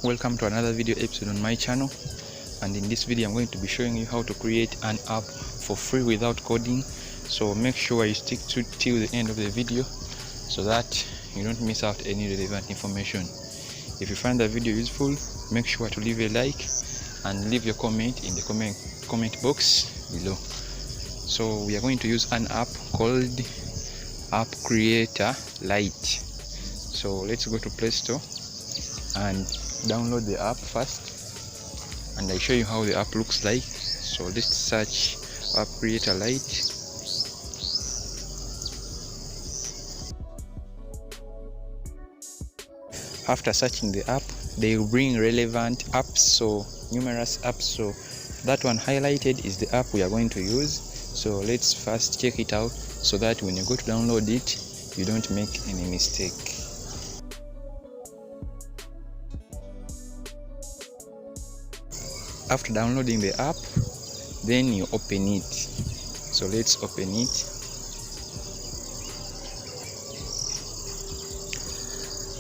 Welcome to another video episode on my channel, and in this video I'm going to be showing you how to create an app for free without coding. So make sure you stick till the end of the video so that you don't miss out any relevant information. If you find the video useful, make sure to leave a like and leave your comment in the comment box below. So we are going to use an app called App Creator Lite. So let's go to Play Store and download the app first, and I show you how the app looks like. So let's search App Creator Lite. After searching the app, they will bring relevant apps, so numerous apps. So that one highlighted is the app we are going to use. So let's first check it out so that when you go to download it, you don't make any mistake. After downloading the app, then you open it. So let's open it.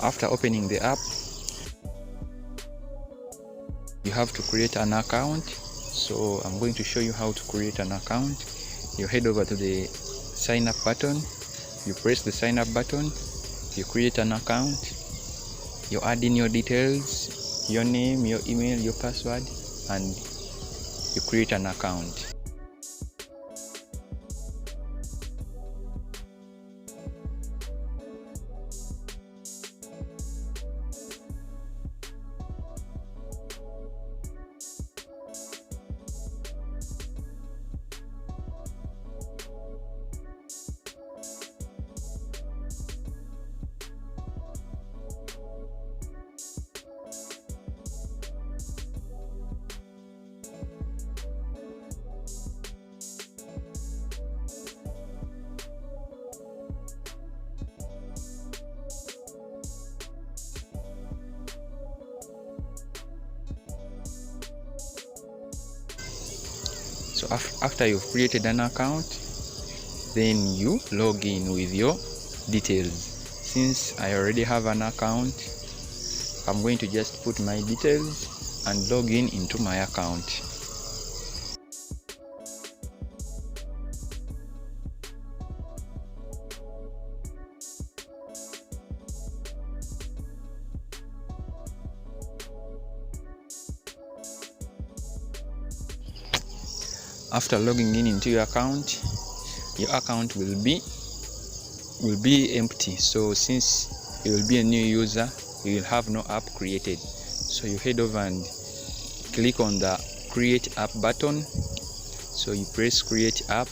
After opening the app, you have to create an account. So I'm going to show you how to create an account. You head over to the sign up button, you press the sign up button, you create an account, you add in your details, your name, your email, your password, and you create an account. So after you've created an account, then you log in with your details. Since I already have an account, I'm going to just put my details and log in into my account. After logging in into your account will be empty. So since you will be a new user, you will have no app created. So you head over and click on the create app button. So you press create app.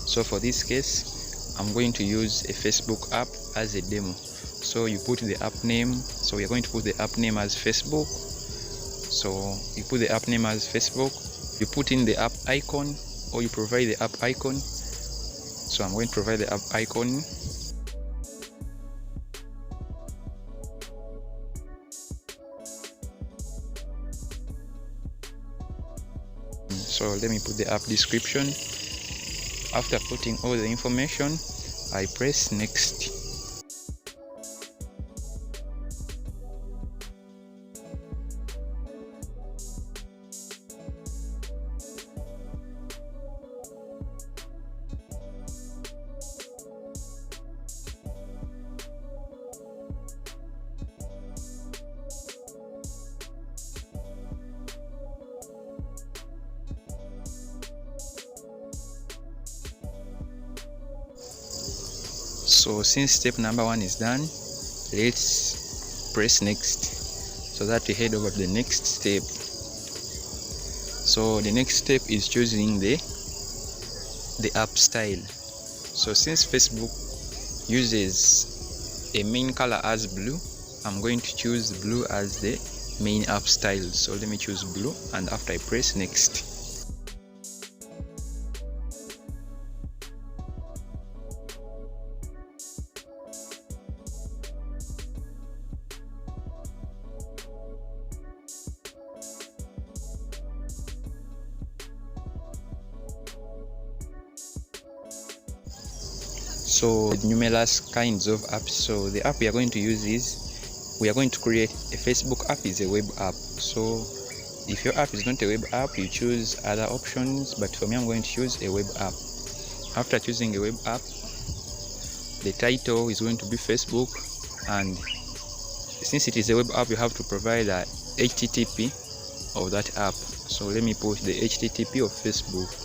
So for this case, I'm going to use a Facebook app as a demo. So you put the app name. So we are going to put the app name as Facebook. So you put the app name as Facebook, you put in the app icon, or you provide the app icon. So I'm going to provide the app icon. So let me put the app description. After putting all the information, I press next. So since step number 1 is done, let's press next so that we head over to the next step. So the next step is choosing the app style. So since Facebook uses a main color as blue, I'm going to choose blue as the main app style. So let me choose blue, and after I press next. So numerous kinds of apps. So the app we are going to use is, we are going to create a Facebook app is a web app. So if your app is not a web app, you choose other options, but for me I'm going to choose a web app. After choosing a web app, the title is going to be Facebook, and since it is a web app, you have to provide a HTTP of that app. So let me put the HTTP of Facebook.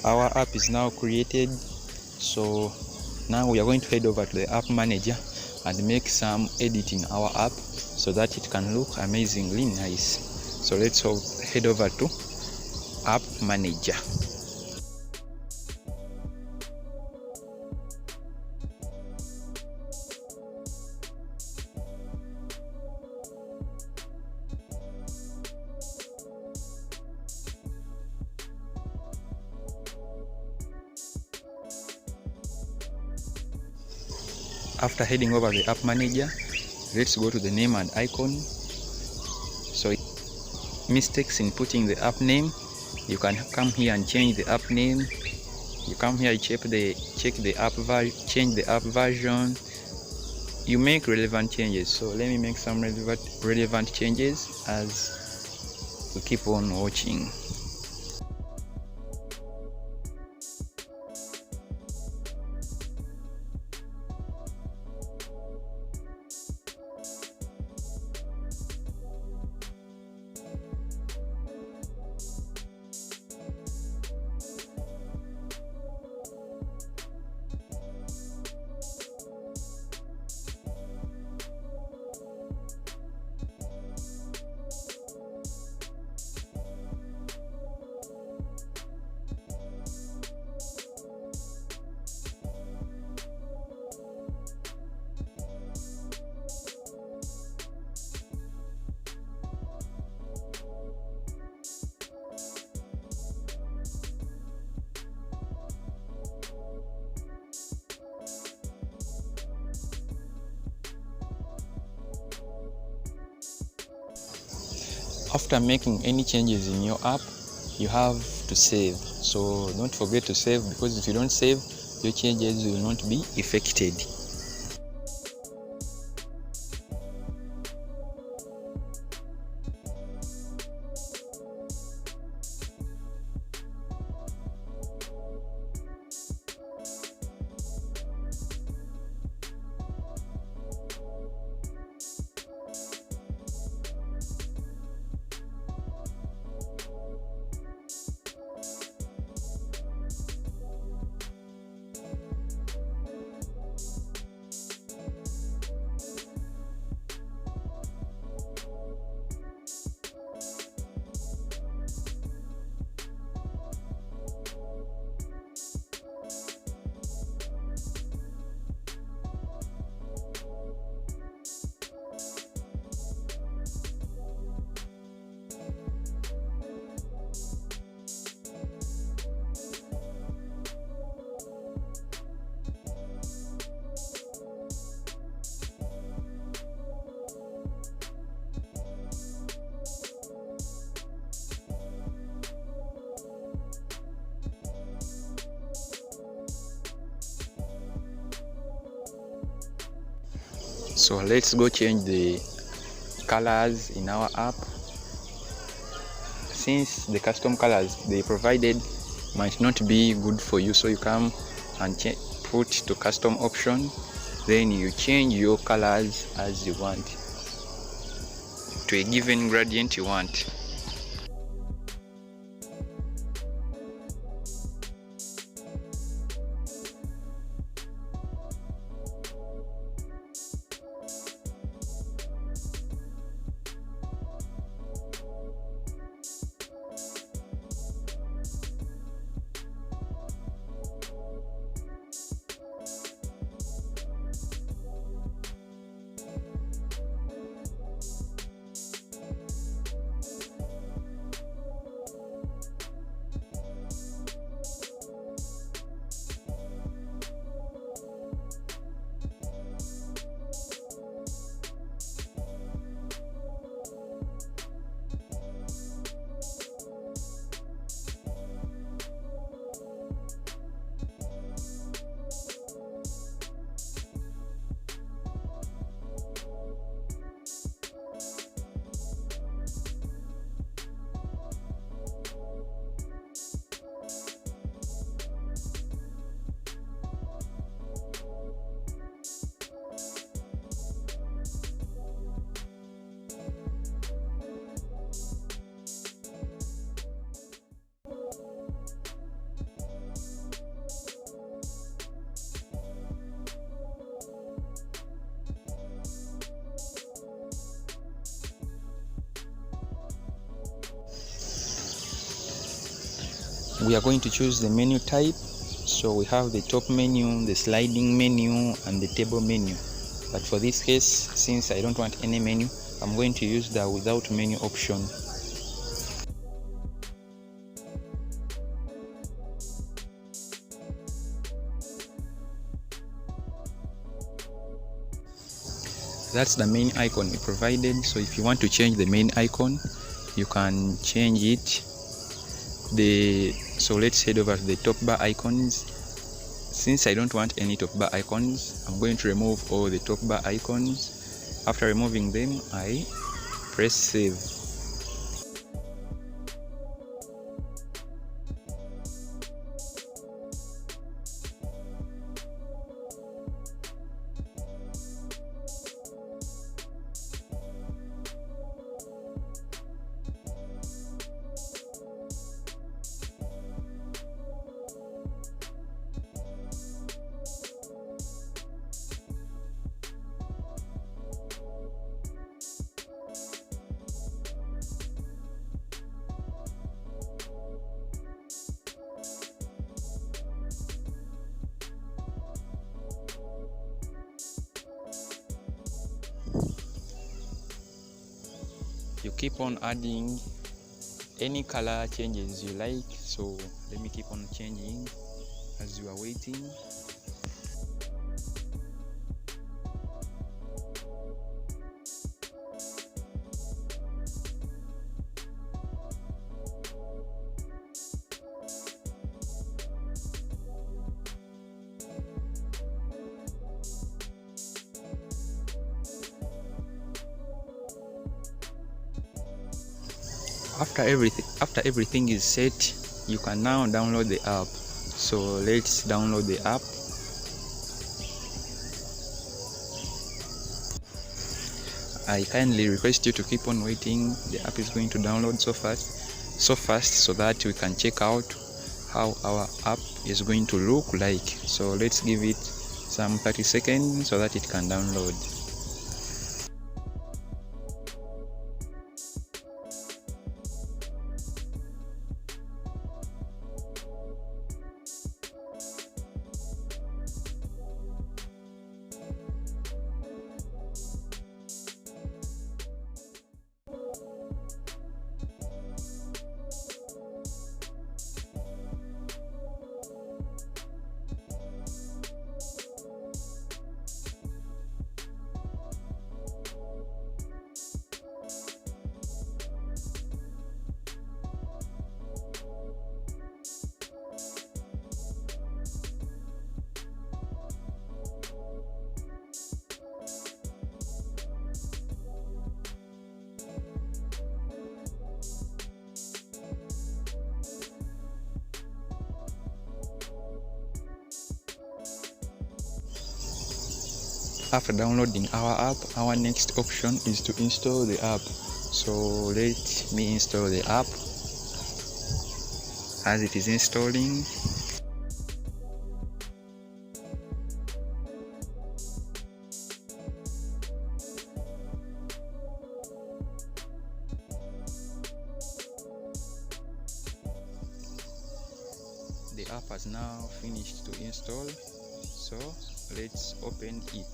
Our app is now created, so now we are going to head over to the app manager and make some edit in our app so that it can look amazingly nice. So let's head over to app manager. After heading over the app manager, let's go to the name and icon. So mistakes in putting the app name, you can come here and change the app name. You come here, check the app change the app version. You make relevant changes. So let me make some relevant changes as we keep on watching. After making any changes in your app, you have to save. So don't forget to save, because if you don't save, your changes will not be affected. So let's go change the colors in our app. Since the custom colors they provided might not be good for you, so you come and put to custom option, then you change your colors as you want to a given gradient you want. We are going to choose the menu type. So we have the top menu, the sliding menu, and the table menu. But for this case, since I don't want any menu, I'm going to use the without menu option. That's the main icon we provided. So if you want to change the main icon, you can change it. So let's head over to the top bar icons. Since I don't want any top bar icons, I'm going to remove all the top bar icons. After removing them, I press save. You keep on adding any color changes you like. So let me keep on changing as you are waiting. After everything is set, you can now download the app. So let's download the app. I kindly request you to keep on waiting. The app is going to download so fast so that we can check out how our app is going to look like. So let's give it some 30 seconds so that it can download. after downloading our app, our next option is to install the app. So let me install the app. As it is installing, the app has now finished to install, so let's open it.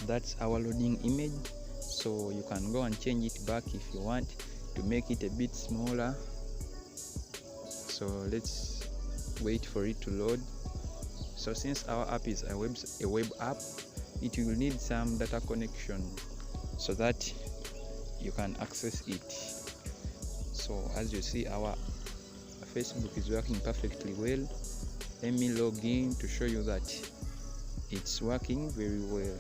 That's our loading image, so you can go and change it back if you want to make it a bit smaller. So let's wait for it to load. So since our app is a web app, it will need some data connection so that you can access it. So as you see, our Facebook is working perfectly well. Let me log in to show you that it's working very well.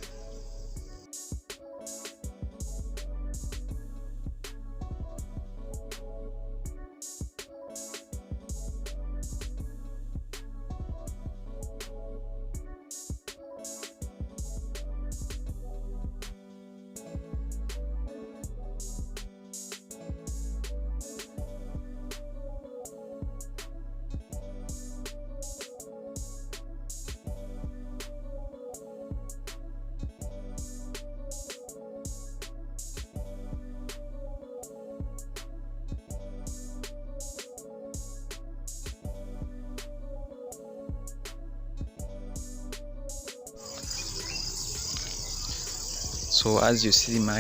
So as you see, my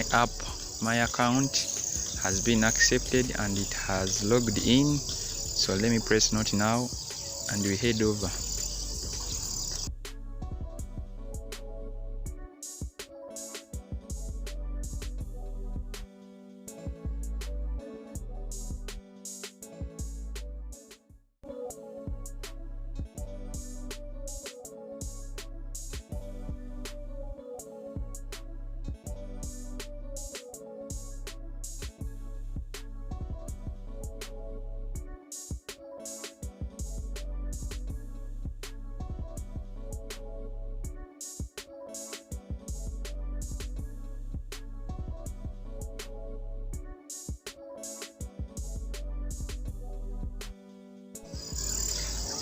account has been accepted and it has logged in. So let me press not now and we head over.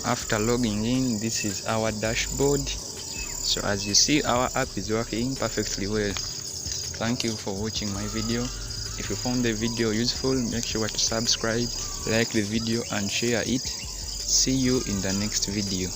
After logging in, this is our dashboard. So as you see, our app is working perfectly well. Thank you for watching my video. If you found the video useful, make sure to subscribe, like the video and share it. See you in the next video.